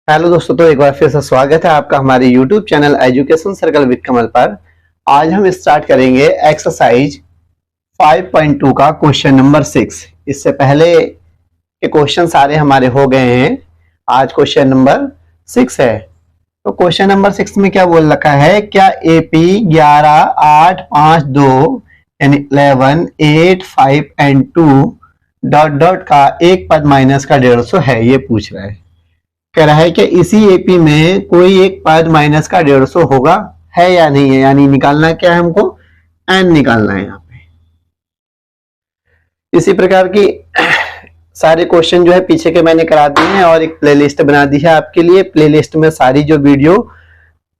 Hello दोस्तों, तो एक बार फिर से स्वागत है आपका हमारे YouTube channel education circle with Kamal पर। आज हम स्टार्ट करेंगे एक्सरसाइज 5.2 का क्वेश्चन नंबर 6। इससे पहले के क्वेश्चन सारे हमारे हो गए हैं। आज क्वेश्चन नंबर 6 है। तो क्वेश्चन नंबर 6 में क्या बोल रखा है, क्या AP 11, 8, 5, 2 यानी 11, 8, 5 एंड 2 डॉट डॉट का एक पद माइनस का 150 है। ये पूछ रहा है। कह रहा है कि इसी एपी में कोई एक पद माइनस का 150 होगा, है या नहीं है। यानी निकालना क्या है, हमको एन निकालना है यहाँ पे। इसी प्रकार की सारे क्वेश्चन जो है पीछे के मैंने करा दिए हैं और एक प्लेलिस्ट बना दी है आपके लिए। प्लेलिस्ट में सारी जो वीडियो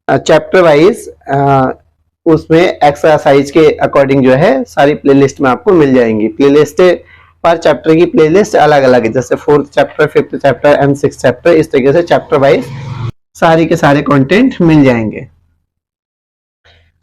चैप्टर वाइज उसमें एक्सरसाइज के अकॉर्डिंग जो है सारी प्लेलिस्ट में आपको मिल जाएंगी। प्लेलिस्ट पर चैप्टर की प्लेलिस्ट अलग अलग है, जैसे 4th chapter, 5th chapter and 6th chapter, इस तरीके से चैप्टर वाइज सारी के सारे कंटेंट मिल जाएंगे।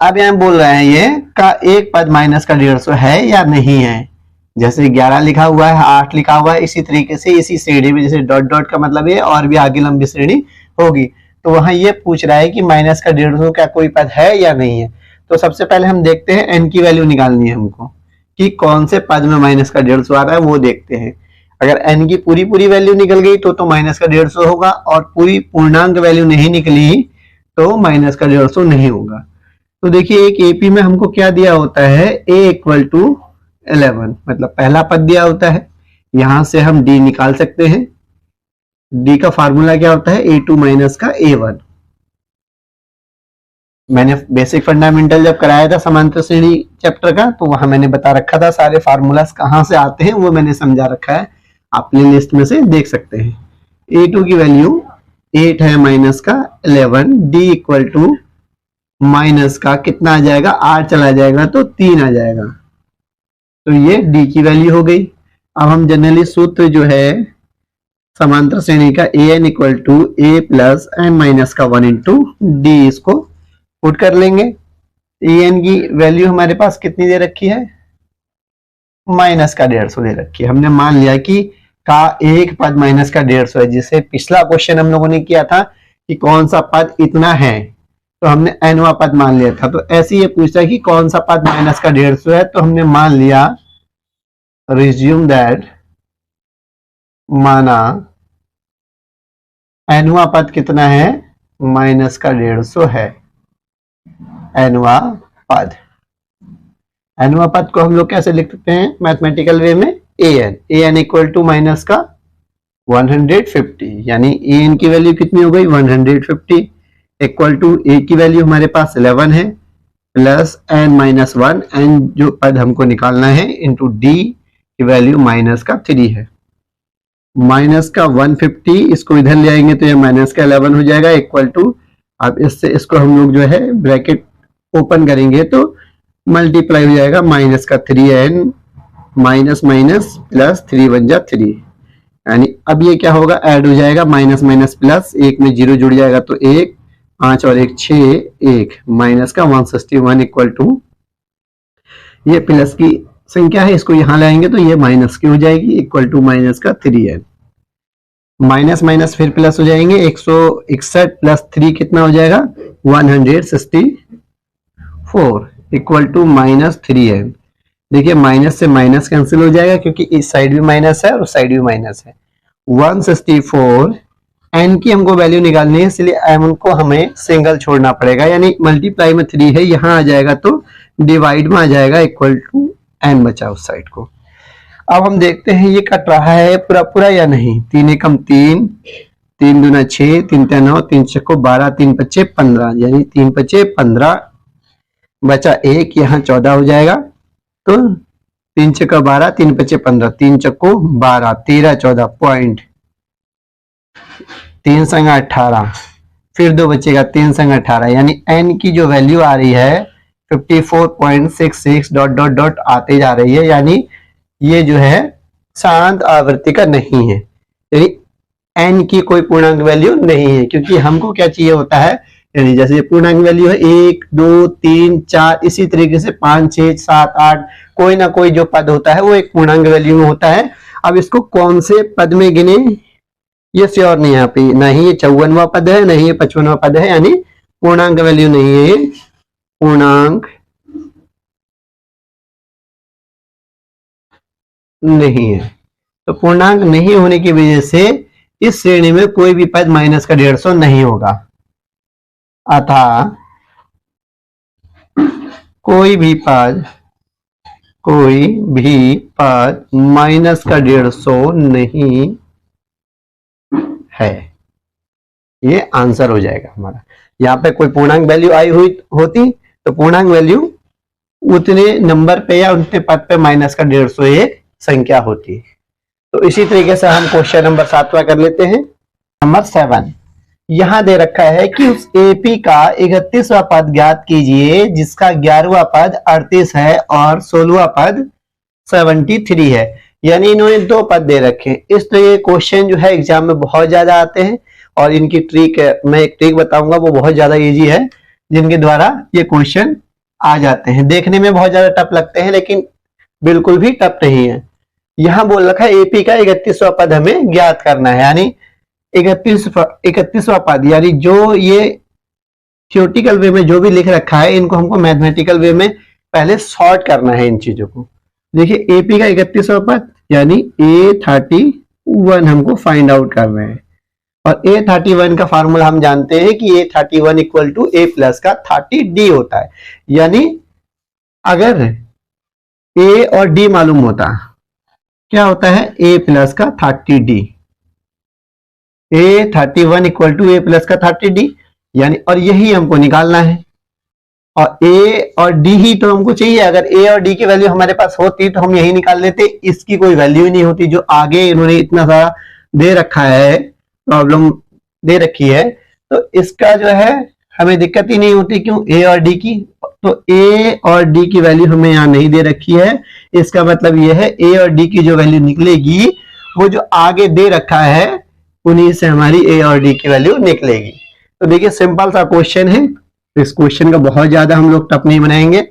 अब यहाँ बोल रहे हैं ये का एक पद माइनस का 150 है या नहीं है। जैसे 11 लिखा हुआ है, 8 लिखा हुआ है, इसी तरीके से इसी श्रेणी में, जैसे डॉट डॉट का मतलब ये और भी आगे लंबी श्रेणी होगी, तो वहां ये पूछ रहा है कि माइनस का 150 का कोई पद है या नहीं है। तो सबसे पहले हम देखते हैं एन की वैल्यू निकालनी है हमको, कि कौन से पद में माइनस का 150 आ रहा है वो देखते हैं। अगर एन की पूरी वैल्यू निकल गई तो माइनस का 150 होगा, और पूरी पूर्णांक वैल्यू नहीं निकली तो माइनस का 150 नहीं होगा। तो देखिए एक एपी में हमको क्या दिया होता है, a इक्वल टू 11, मतलब पहला पद दिया होता है। यहां से हम d निकाल सकते हैं। d का फार्मूला क्या होता है, a2 माइनस का a1। मैंने बेसिक फंडामेंटल जब कराया था समांतर श्रेणी चैप्टर का, तो वहां मैंने बता रखा था सारे फार्मूलास कहां से आते हैं, वो मैंने समझा रखा है। आप प्ले लिस्ट में से देख सकते हैं। A2 की वैल्यू 8 है माइनस का 11, d इक्वल टू माइनस का कितना आ जाएगा, 8 चला जाएगा तो 3 आ जाएगा। तो ये d की वैल्यू हो गई। अब हम जनरली सूत्र जो है समांतर श्रेणी का an equal to a plus n minus का 1 इंटू डी, इसको पुट कर लेंगे। en की वैल्यू हमारे पास कितनी दे रखी है, माइनस का 150 दे रखी है। हमने मान लिया कि का एक पद माइनस का 150 है, जिसे पिछला क्वेश्चन हम लोगों ने किया था कि कौन सा पद इतना है, तो हमने एनवा पद मान लिया था। तो ऐसे ये पूछता है कि कौन सा पद माइनस का 150 है, तो हमने मान लिया, रिज्यूम दैट, माना एनवा पद कितना है, माइनस का 150 है। एनवा पद, एनवा पद को हम लोग कैसे लिख सकते हैं मैथमेटिकल वे में, an इक्वल टू माइनस का 150, यानी an की वैल्यू कितनी हो गई 150, इक्वल टू a की वैल्यू हमारे पास 11 है, प्लस n माइनस 1, n जो पद हमको निकालना है, इंटू d की वैल्यू माइनस का 3 है। माइनस का 150 इसको इधर ले आएंगे तो ये माइनस का 11 हो जाएगा, इक्वल टू, अब इससे इसको हम लोग जो है ब्रैकेट ओपन करेंगे तो मल्टीप्लाई हो जाएगा, माइनस का 3n माइनस माइनस प्लस 3 बन जा 3, यानी अब ये क्या होगा, ऐड हो जाएगा, माइनस माइनस प्लस, एक में जीरो जुड़ जाएगा तो 1, 5 और 1 6, 1 माइनस का 161 इक्वल टू, ये प्लस की संख्या है, इसको यहां लाएंगे तो ये माइनस की हो जाएगी, इक्वल टू माइनस का 3n, माइनस माइनस फिर प्लस हो जाएंगे, 161 प्लस 3 कितना हो जाएगा 164, इक्वल टू माइनस 3n। देखिए माइनस से माइनस कैंसिल हो जाएगा क्योंकि इस साइड भी माइनस है और उस साइड भी माइनस है। 164, n की हमको वैल्यू निकालनी है, इसलिए m को हमें सिंगल छोड़ना पड़ेगा, यानी मल्टीप्लाई में 3 है, यहाँ आ जाएगा तो डिवाइड में आ जाएगा, इक्वल टू n बचा उस साइड को। अब हम देखते हैं ये कट रहा है पूरा पूरा या नहीं। 3 एकम 3, 3 दूना 6, 3 तिया 9, 3 छक्को 12, 3 पच्चे 15, यानी 3 पच्चे 15, बचा 1, यहाँ 14 हो जाएगा। तो 3 छक्का 12, 3 पच्चे 15, 3 चक्को 12, 13 14 पॉइंट, 3 संगा 18, फिर 2 बचेगा, 3 संगा 18, यानी n की जो वैल्यू आ रही है 54.66 डॉट डॉट डॉट आते जा रही है, यानी ये जो है शांत आवृत्ति का नहीं है, यानी n की कोई पूर्णांक वैल्यू नहीं है। क्योंकि हमको क्या चाहिए होता है, यानी जैसे पूर्णांक वैल्यू है 1 2 3 4, इसी तरीके से 5 6 7 8, कोई ना कोई जो पद होता है वो एक पूर्णांक वैल्यू में होता है। अब इसको कौन से पद में गिने, ये श्योर नहीं है यहाँ पे, ना ही ये 54वां पद है, ना ही ये 55वां पद है, यानी पूर्णांक वैल्यू नहीं है, ये पूर्णांक नहीं है। तो पूर्णांक नहीं होने की वजह से इस श्रेणी में कोई भी पद माइनस का 150 नहीं होगा, अतः कोई भी पद माइनस का 150 नहीं है। ये आंसर हो जाएगा हमारा। यहाँ पे कोई पूर्णांक वैल्यू आई हुई होती तो पूर्णांक वैल्यू उतने नंबर पे या उतने पद पे माइनस का 150 एक संख्या होती। तो इसी तरीके से हम क्वेश्चन नंबर 7वां कर लेते हैं। नंबर 7 यहां दे रखा है कि उस एपी का 31वां पद ज्ञात कीजिए जिसका 11वां पद 38 है और 16वां पद 73 है। यानी इन्होंने 2 पद दे रखे हैं। इस तरह ये क्वेश्चन जो है एग्जाम में बहुत ज्यादा आते हैं और इनकी ट्रिक मैं एक ट्रिक बताऊंगा वो बहुत ज्यादा इजी है, जिनके द्वारा ये क्वेश्चन आ जाते हैं। देखने में बहुत ज्यादा टफ लगते हैं लेकिन बिल्कुल भी टफ नहीं है। यहां बोल रखा है एपी का 31वां पद हमें ज्ञात करना है, यानी 31वां पद, यानी जो ये थ्योरेटिकल वे में जो भी लिख रखा है इनको हमको मैथमेटिकल वे में पहले सॉर्ट करना है इन चीजों को। देखिए एपी का 31वां पद यानी A31 हमको फाइंड आउट करना है और A31 का फार्मूला हम जानते हैं कि A31 equal to A plus का 30D होता है। यानी अगर A और D मालूम होता, क्या होता है A प्लस का 30D, A31 equal to A plus का 30D, यानी और यही हमको निकालना है और A और D ही तो हमको चाहिए। अगर A और D की वैल्यू हमारे पास होती तो हम यही निकाल लेते, इसकी कोई वैल्यू ही नहीं होती। जो आगे इन्होंने इतना सारा दे रखा है, प्रॉब्लम दे रखी है, तो इसका जो है हमें दिक्कत ही नहीं होती। क्यों? A और D की, तो A और D की वैल्यू हमें यहाँ नहीं दे रखी है। इसका मतलब यह है A और D की जो वैल्यू निकलेगी वो जो आगे दे रखा है उन्हीं से हमारी A और D की वैल्यू निकलेगी। तो देखिए सिंपल सा क्वेश्चन है, इस क्वेश्चन का बहुत ज्यादा हम लोग टफ नहीं बनाएंगे,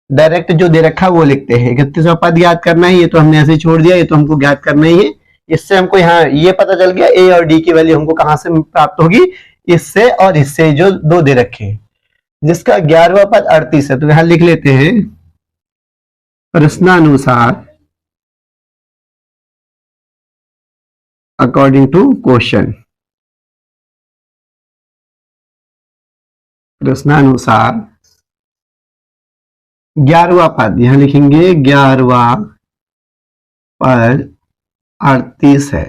डायरेक्ट जो दे रखा है वो लिखते हैं। 31वां पद ज्ञात करना है, ये तो हमने ऐसे छोड़ दिया, ये तो हमको ज्ञात करना ही है। इससे हमको यहाँ ये पता चल गया A और D की वैल्यू हमको कहां से प्राप्त होगी, इससे और इससे जो 2 दे रखे हैं। जिसका 11वां पद 38 है तो यहां लिख लेते हैं प्रश्नानुसार अकॉर्डिंग टू क्वेश्चन। प्रश्नानुसार 11वां पद यहां लिखेंगे 11वां पद 38 है।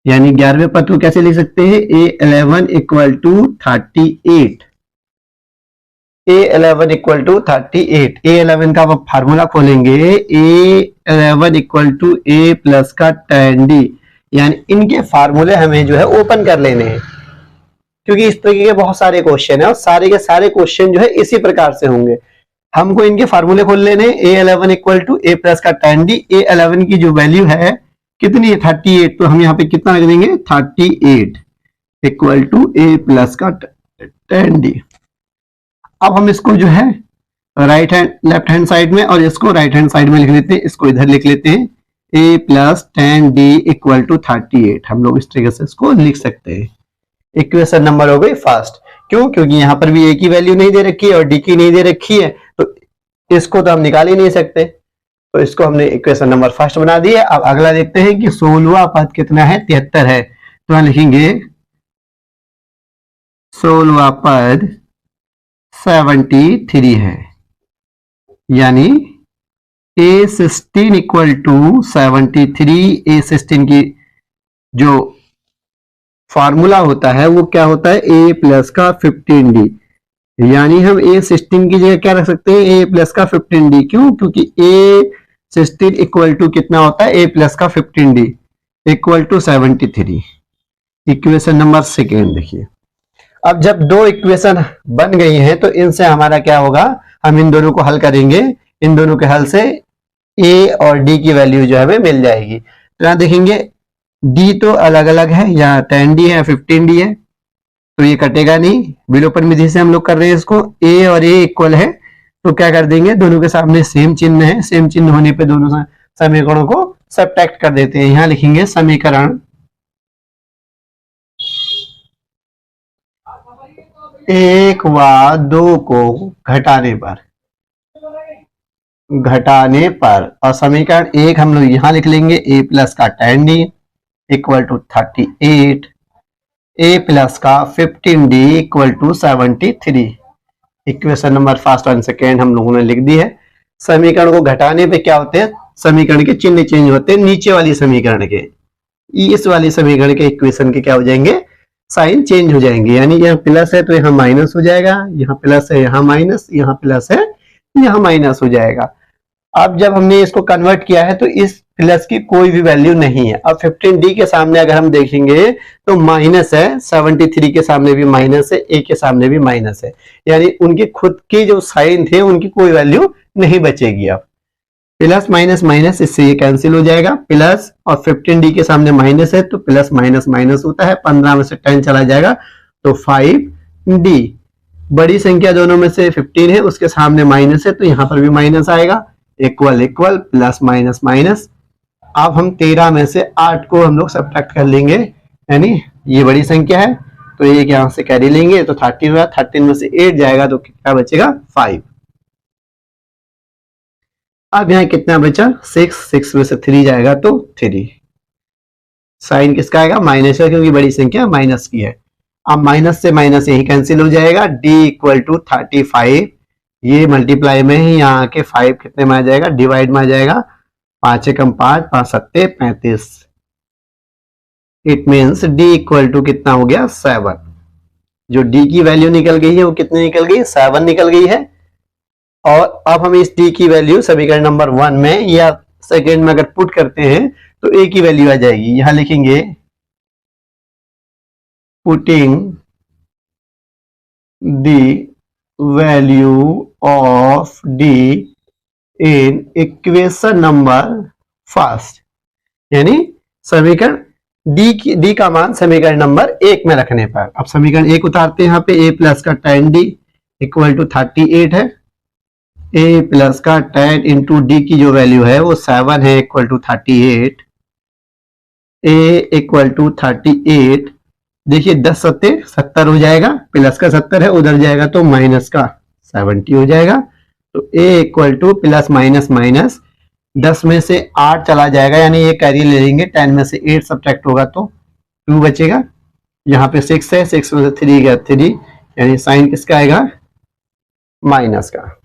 यानी 11वें पद को कैसे लिख सकते हैं, A11 equal to 38, A11 equal to 38। A11 का आप फार्मूला खोलेंगे, A11 equal to A plus का tan D, यानी इनके फार्मूले हमें जो है ओपन कर लेने हैं क्योंकि इस तरीके के बहुत सारे क्वेश्चन है और सारे के सारे क्वेश्चन जो है इसी प्रकार से होंगे। हमको इनके फार्मूले खोल लेने, A11 equal to A plus का tan D। A11 की जो वैल्यू है कितनी है 38, तो हम यहाँ पे कितना रख देंगे 38 इक्वल टू A प्लस का tan D। अब हम इसको जो है right hand left hand side में और इसको राइट हैंड साइड में लिख लेते हैं, इसको इधर लिख लेते हैं A plus tan D equal to 38। हम लोग इस तरीके से इसको लिख सकते हैं। इक्वेशन नंबर हो गई फर्स्ट। क्यों? क्योंकि यहाँ पर भी A की वैल्यू नहीं दे रखी है और D की नहीं दे रखी है, तो इसको तो हम निकाल ही नहीं सकते, तो इसको हमने इक्वेशन नंबर फर्स्ट बना दी है। अब अगला देखते हैं कि 16वां पद कितना है, 73 है। तो हम लिखेंगे 16वां पद 73 है, यानी A16 इक्वल टू 73। A16 की जो फार्मूला होता है वो क्या होता है, A प्लस का 15D, यानी हम A16 की जगह क्या रख सकते हैं, A प्लस का 15D। क्यों? क्योंकि A16 इक्वल टू कितना होता है, A प्लस का 15D equal to 73। Equation number second देखिए। अब जब 2 इक्वेशन बन गई हैं तो इनसे हमारा क्या होगा, हम इन दोनों को हल करेंगे। इन दोनों के हल से A और D की वैल्यू जो है हमें मिल जाएगी। तो यहां देखेंगे D तो अलग अलग है, या tan D है या 15D है, तो ये कटेगा नहीं। विलोपन विधि से हम लोग कर रहे हैं इसको। A और A इक्वल है तो क्या कर देंगे, दोनों के सामने सेम चिन्ह है, सेम चिन्ह होने पे दोनों समीकरणों को सब्ट्रैक्ट कर देते हैं। यहां लिखेंगे समीकरण 1 व 2 को घटाने पर और समीकरण 1 हम लोग यहां लिख लेंगे a प्लस का 10d equal to 38, a plus का 15d equal to 73। Equation number first और सेकेंड हम लोगों ने लिख दी है। समीकरण को घटाने पे क्या होते हैं, समीकरण के चिन्ह चेंज होते हैं, नीचे वाली समीकरण के, इस वाली समीकरण के इक्वेशन के क्या हो जाएंगे, साइन चेंज हो जाएंगे। यानी यहाँ प्लस है तो यहाँ माइनस हो जाएगा, यहाँ प्लस है यहाँ माइनस, यहाँ प्लस है यहाँ माइनस हो जाएगा। अब जब हमने इसको कन्वर्ट किया है तो इस प्लस की कोई भी वैल्यू नहीं है। अब 15d के सामने अगर हम देखेंगे तो माइनस है, 73 के सामने भी माइनस है, a के सामने भी माइनस है, यानी उनके खुद के जो साइन थे उनकी कोई वैल्यू नहीं बचेगी। अब प्लस माइनस माइनस, इससे ये कैंसिल हो जाएगा, प्लस और 15d के सामने माइनस है तो प्लस माइनस माइनस होता है, 15 में से 10 चला जाएगा तो 5d। बड़ी संख्या दोनों में से 15 है, उसके सामने माइनस है तो यहाँ पर भी माइनस आएगा, equal equal plus minus minus. अब हम 13 में से 8 को हम लोग सब्ट्रैक्ट कर लेंगे, यानी ये बड़ी संख्या है तो ये यहाँ से कैरी लेंगे तो 13 हुआ, 13 में से 8 जाएगा तो क्या बचेगा 5। अब यहाँ कितना बचा 6, 6 में से 3 जाएगा तो 3। साइन किसका आएगा, माइनस का, क्योंकि बड़ी संख्या माइनस की है। अब माइनस से माइनस यही कैंसिल हो जाएगा, d इक्वल टू 35, ये मल्टीप्लाई में ही यहाँ के 5 कितने में आ जाएगा, डिवाइड में आ जाएगा, 5 एकम 5, 5 सत्ते 35। It means d equal to कितना हो गया 7। जो d की वैल्यू निकल गई है वो कितनी निकल गई, 7 निकल गई है। और अब हम इस d की वैल्यू समीकरण नंबर 1 में या सेकेंड में अगर पुट करते हैं तो a की वैल्यू आ जाएगी। यहां लिखेंगे putting the value of d in equation number first, यानी समीकरण d का मान समीकरण नंबर 1 में रखने पर। अब समीकरण 1 उतारते हैं, यहाँ पे a प्लस का 10d इक्वल टू 38 है, a प्लस का 10 इंटू डी की जो वैल्यू है वो 7 है equal to 38, a equal to 38। देखिए 10 सत्ते 70 हो जाएगा, प्लस का 70 है उधर जाएगा तो माइनस का 70 हो जाएगा। तो a equal two plus minus minus 10 में से 8 चला जाएगा, यानी ये कैरी ले लेंगे, 10 में से 8 सब्ट्रैक्ट होगा तो 2 बचेगा। यहाँ पे 6 है, 6 में से 3 गया 3, यानी साइन किसका आएगा, माइनस का।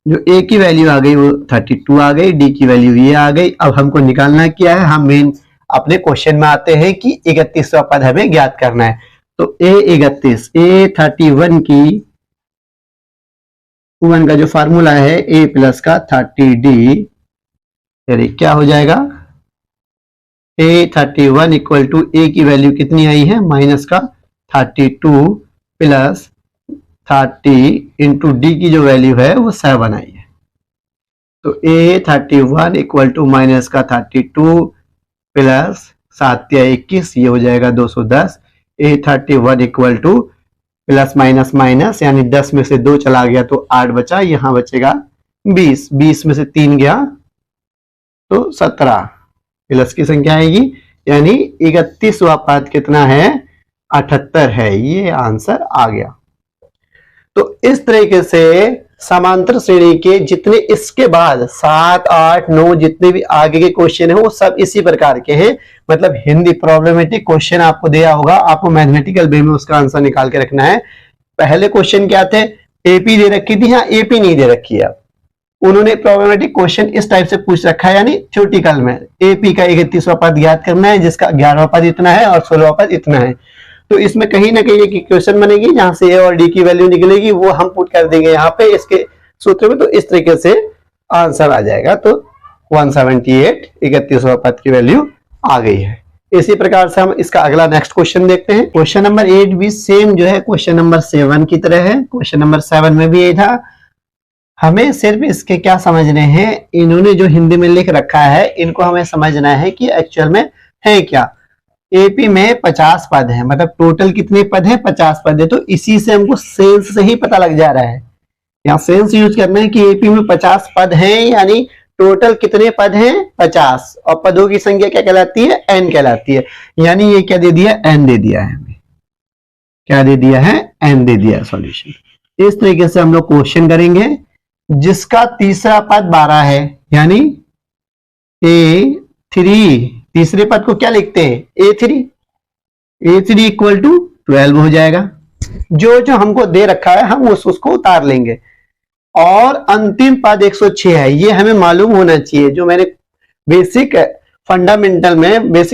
जो a की वैल्यू आ गई वो 32 आ गई, d की वैल्यू ये आ गई। अब हमको निकालना क्या है, हम मेन अपने क्वेश्चन में आते हैं कि 31वां पद हमें ज्ञात करना है। तो a31 की 1 का जो फार्मूला है a प्लस का 30d, यानी क्या हो जाएगा a31 इक्वल टू a की वैल्यू कितनी आई है, माइनस का 32 प्लस 30 इंटू डी की जो वैल्यू है वो 7 आई है। तो a31 इक्वल टू माइनस का 32 प्लस 7 या 21, ये हो जाएगा 210। a31 equal two plus minus minus, यानी 10 में से 2 चला गया तो 8 बचा, यहां बचेगा 20, 20 में से 3 गया तो 17, प्लस की संख्या आएगी, यानी 31वां पद कितना है, 78 है। ये आंसर आ गया। तो इस तरीके से समांतर श्रेणी के जितने इसके बाद 7, 8, 9 जितने भी आगे के क्वेश्चन है वो सब इसी प्रकार के हैं। मतलब हिंदी प्रॉब्लमेटिक क्वेश्चन आपको दिया होगा, आपको मैथमेटिकल वे में उसका आंसर निकाल के रखना है। पहले क्वेश्चन क्या थे, एपी दे रखी थी, यहाँ एपी नहीं दे रखी है। उन्होंने प्रॉब्लमेटिक क्वेश्चन इस टाइप से पूछ रखा है, यानी थ्योरेटिकल में एपी का 31वां पद ज्ञात करना है, जिसका 11वां पद इतना है और 16वां पद इतना है। तो इसमें कहीं ना कहीं एक इक्वेशन बनेगी जहां से ए और डी की वैल्यू निकलेगी, वो हम पुट कर देंगे यहाँ पे इसके सूत्र में, तो इस तरीके से आंसर आ जाएगा। तो 178 31वां पद की वैल्यू आ गई है। इसी प्रकार से हम इसका अगला नेक्स्ट क्वेश्चन देखते हैं। क्वेश्चन नंबर 8 भी सेम जो है क्वेश्चन नंबर 7 की तरह है। क्वेश्चन नंबर 7 में भी यही था। हमें सिर्फ इसके क्या समझने हैं, इन्होंने जो हिंदी में लिख रखा है इनको हमें समझना है कि एक्चुअल में है क्या। एपी में 50 पद है, मतलब टोटल कितने पद है, 50 पद है। तो इसी से हमको सेंस से ही पता लग जा रहा है, यहाँ सेंस यूज करना है कि एपी में 50 पद हैं, यानी टोटल कितने पद हैं 50, और पदों की संख्या क्या कहलाती है, एन कहलाती है। यानी ये क्या दे दिया, एन दे दिया है हमें। क्या दे दिया है, n दे दिया है सॉल्यूशन। इस तरीके से हम लोग क्वेश्चन करेंगे जिसका तीसरा पद 12 है, यानी a3, तीसरे पद को क्या लिखते हैं a3 इक्वल टू 12 हो जाएगा। जो जो हमको दे रखा है हम उसको उतार लेंगे। और अंतिम पद 106 है, ये हमें मालूम होना चाहिए। जो मैंने basic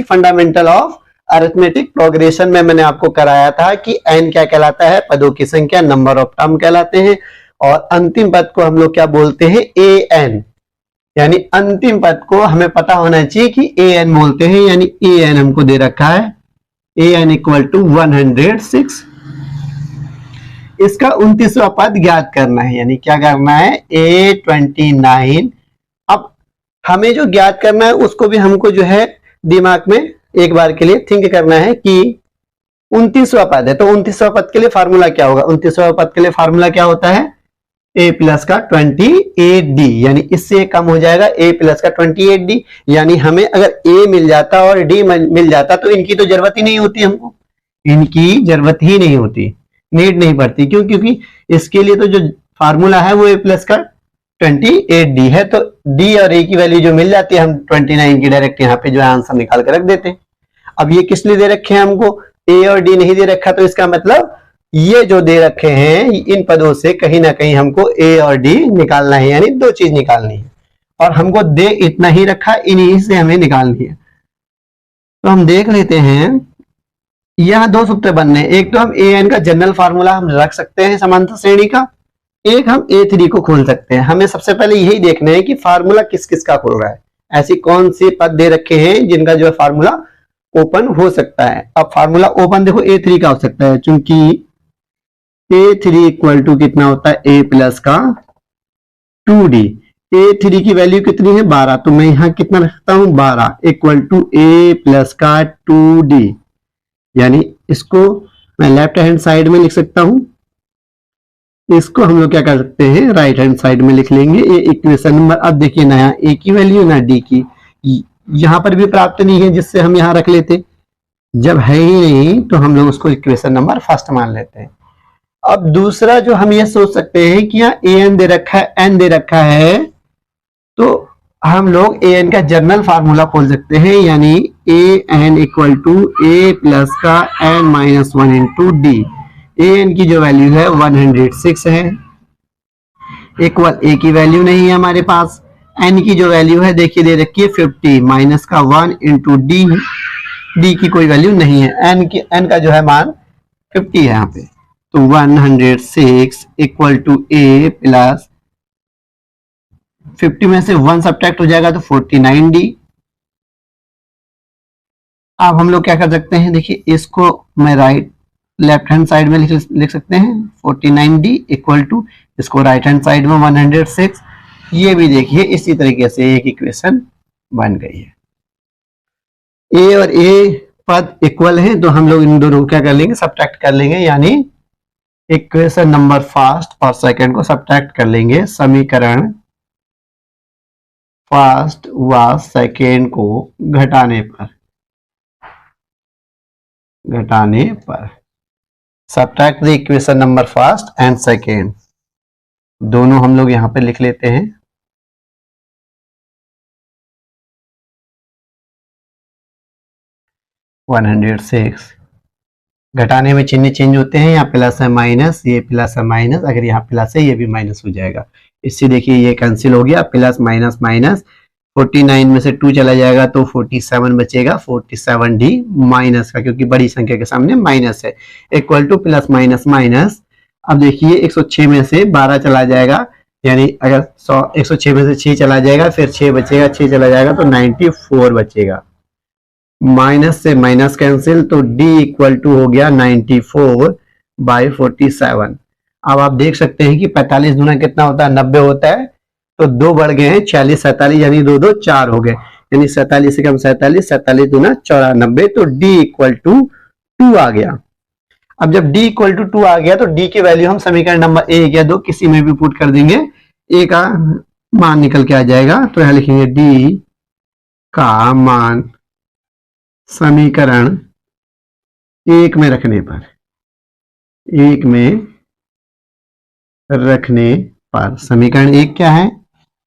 fundamental of arithmetic progression में मैंने आपको कराया था कि n क्या कहलाता है, पदों की संख्या, नंबर ऑफ टर्म कहलाते हैं। और अंतिम पद को हम लोग क्या बोलते हैं, an, यानी अंतिम पद को हमें पता होना चाहिए कि an बोलते हैं। यानी an हमको दे रखा है, an इक्वल टू 106। इसका 29वां पद ज्ञात करना है, यानी क्या करना है, A29। अब हमें जो ज्ञात करना है उसको भी हमको जो है दिमाग में एक बार के लिए थिंक करना है कि 29वां पद है, तो 29वां पद के लिए फार्मूला क्या होगा। 29वां पद के लिए फार्मूला क्या होता है, a प्लस का 28d, यानी इससे कम हो जाएगा a प्लस का 28d। यानी हमें अगर a मिल जाता और d मिल जाता तो इनकी तो जरूरत ही नहीं होती, हमको इनकी जरूरत ही नहीं होती, नीड नहीं पड़ती। क्यों, क्योंकि इसके लिए तो जो फार्मूला है वो a प्लस का 28d है, तो d और a की वैल्यू जो मिल जाती है हम 29 की डायरेक्ट यहाँ पे जो है आंसर निकाल कर रख देते हैं। अब ये किस लिए दे रखे हैं, हमको a और d नहीं दे रखा, तो इसका मतलब ये जो दे रखे हैं इन पदों से कहीं ना कहीं हमको a और d निकालना है, यानी दो चीज निकालनी है। और हमको दे इतना ही रखा, इन्हीं से हमें निकालनी है। तो हम देख लेते हैं, यहाँ दो सूत्र बनने, एक तो हम an का जनरल फार्मूला हम रख सकते हैं समांतर श्रेणी का, एक हम a3 को खोल सकते हैं। हमें सबसे पहले यही देखना है कि फार्मूला किस किस का खुल रहा है, ऐसी कौन सी पद दे रखे हैं जिनका जो है फार्मूला ओपन हो सकता है। अब फार्मूला ओपन देखो a3 का हो सकता है, चूंकि a3 इक्वल टू कितना होता है, a प्लस का 2d। a3 की वैल्यू कितनी है, 12, तो मैं यहां कितना रखता हूं, 12 इक्वल टू a प्लस का 2d। यानी इसको मैं लेफ्ट हैंड साइड में लिख सकता हूं, इसको हम लोग क्या कर सकते हैं, राइट हैंड साइड में लिख लेंगे। ये इक्वेशन नंबर, अब देखिए ना यहाँ a की वैल्यू ना d की, यहां पर भी प्राप्त नहीं है जिससे हम यहां रख लेते। जब है ही नहीं तो हम लोग उसको इक्वेशन नंबर फर्स्ट मान लेते हैं। अब दूसरा जो हम ये सोच सकते हैं कि यहाँ an दे रखा है, n दे रखा है, तो हम लोग an का जनरल फार्मूला खोल सकते हैं, यानी an equal to a plus का n minus 1 into d. an की जो वैल्यू है 106 है, इक्वल a की वैल्यू नहीं है हमारे पास, n की जो वैल्यू है देखिए दे रखी है 50 माइनस का 1 इंटू डी, डी की कोई वैल्यू नहीं है, n का जो है मान 50 है यहाँ पे। तो 106 इक्वल टू a प्लस 50 में से 1 सब्ट्रैक्ट हो जाएगा तो 49d। अब हम लोग क्या कर सकते हैं, देखिए इसको मैं लेफ्ट हैंड साइड में लिख सकते हैं 49d इक्वल टू, इसको राइट हैंड साइड में 106। ये भी देखिए इसी तरीके से एक इक्वेशन बन गई है। a और a पद इक्वल हैं, तो हम लोग इन दोनों को क्या कर लेंगे, सब्ट्रैक्ट कर लेंगे, यानी इक्वेशन नंबर फर्स्ट और सेकंड को सब्ट्रैक्ट कर लेंगे। समीकरण फर्स्ट व सेकंड को घटाने पर subtract the equation number first and second, दोनों हम लोग यहां पे लिख लेते हैं। (106) घटाने में चिन्ह चेंज होते हैं, यहाँ प्लस है माइनस, ये प्लस है माइनस, अगर यहाँ प्लस है ये भी माइनस हो जाएगा। इससे देखिए ये कैंसिल हो गया, प्लस माइनस माइनस, 49 में से 2 चला जाएगा तो 47 बचेगा, 47d माइनस का, क्योंकि बड़ी संख्या के सामने माइनस है, equal two plus minus minus. अब देखिए 106 में से 12 चला जाएगा, यानी अगर 106 में से 6 चला जाएगा, फिर 6 बचेगा, 6 चला जाएगा तो 94 बचेगा। माइनस से माइनस कैंसिल, तो d इक्वल टू हो गया 94 बाई 47। अब आप देख सकते हैं कि 45 दूना कितना होता है, 90 होता है, तो 2 बढ़ गए हैं, 46 47, यानी 2 2 4 हो गए, यानी 47 से कम 47, 47 दूना 94, तो d इक्वल टू 2 आ गया। अब जब d इक्वल टू 2 आ गया तो d की वैल्यू हम समीकरण नंबर 1 या 2 किसी में भी पुट कर देंगे, a का मान निकल के आ जाएगा। तो यहां लिखेंगे d का मान समीकरण 1 में रखने पर, 1 में रखने पर समीकरण 1 क्या है?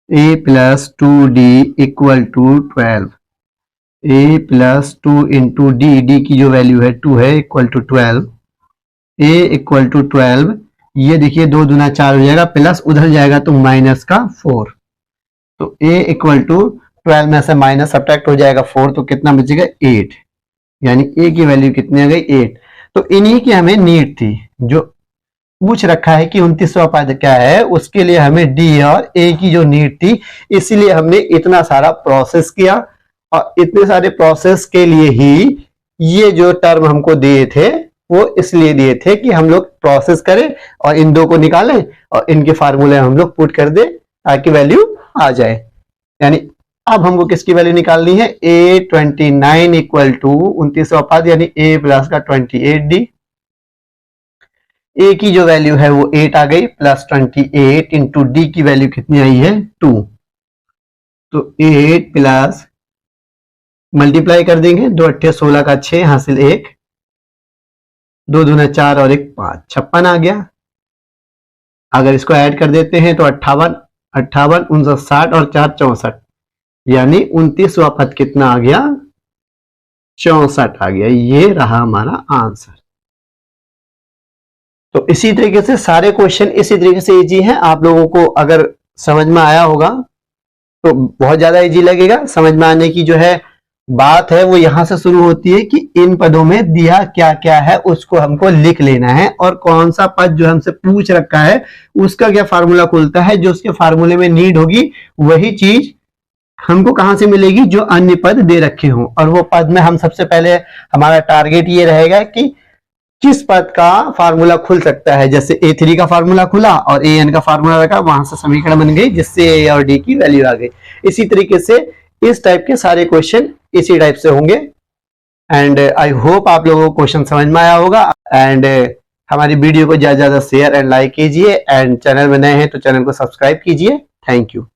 a plus 2d equal to 12, a plus 2 into d की जो वैल्यू है 2 है equal to 12, a equal to 12, ये देखिए 2 दूना 4 हो जाएगा, प्लस उधर जाएगा तो माइनस का 4, तो a इक्वल टू 12 में से माइनस सब्ट्रैक्ट हो जाएगा 4, तो कितना बचेगा 8, यानी a की वैल्यू कितनी आ गई 8। तो इन्हीं की हमें नीड थी, जो पूछ रखा है कि 29वां पद क्या है, उसके लिए हमें डी और ए की जो नीड थी, इसीलिए हमने इतना सारा प्रोसेस किया, और इतने सारे प्रोसेस के लिए ही ये जो टर्म हमको दिए थे वो इसलिए दिए थे कि हम लोग प्रोसेस करें और इन दो को निकालें और इनके फार्मूले हम लोग पुट कर दें ताकि वैल्यू आ जाए। यानी अब हमको किसकी वैल्यू निकालनी है? A29 इक्वल टू 29वां पद यानी a प्लस का 28d, a की जो वैल्यू है वो 8 आ गई, प्लस 28 इंटू डी की वैल्यू कितनी आई है 2, तो 8 प्लस मल्टीप्लाई कर देंगे, 2 अट्ठे 16 का 6 हासिल 1, 2 दूना 4 और 1 5, 56 आ गया। अगर इसको ऐड कर देते हैं तो 58, 58 59 60 और 4 64, यानी 29वां पद कितना आ गया? 64 आ गया। ये रहा हमारा आंसर। तो इसी तरीके से सारे क्वेश्चन इसी तरीके से इजी हैं। आप लोगों को अगर समझ में आया होगा तो बहुत ज्यादा इजी लगेगा। समझ में आने की जो है बात है वो यहां से शुरू होती है कि इन पदों में दिया क्या क्या है उसको हमको लिख लेना है, और कौन सा पद जो हमसे पूछ रखा है उसका क्या फार्मूला खुलता है, जो उसके फार्मूले में नीड होगी वही चीज हमको कहां से मिलेगी, जो अन्य पद दे रखे हों। और वो पद में हम सबसे पहले हमारा टारगेट ये रहेगा कि किस पद का फार्मूला खुल सकता है। जैसे A3 का फार्मूला खुला और AN का फार्मूला रखा, वहां से समीकरण बन गई जिससे A और D की वैल्यू आ गई। इसी तरीके से इस टाइप के सारे क्वेश्चन इसी टाइप से होंगे। एंड आई होप आप लोगों को क्वेश्चन समझ में आया होगा। एंड हमारी वीडियो को ज्यादा से ज्यादा शेयर एंड लाइक कीजिए, एंड चैनल में नए हैं तो चैनल को सब्सक्राइब कीजिए। Thank you.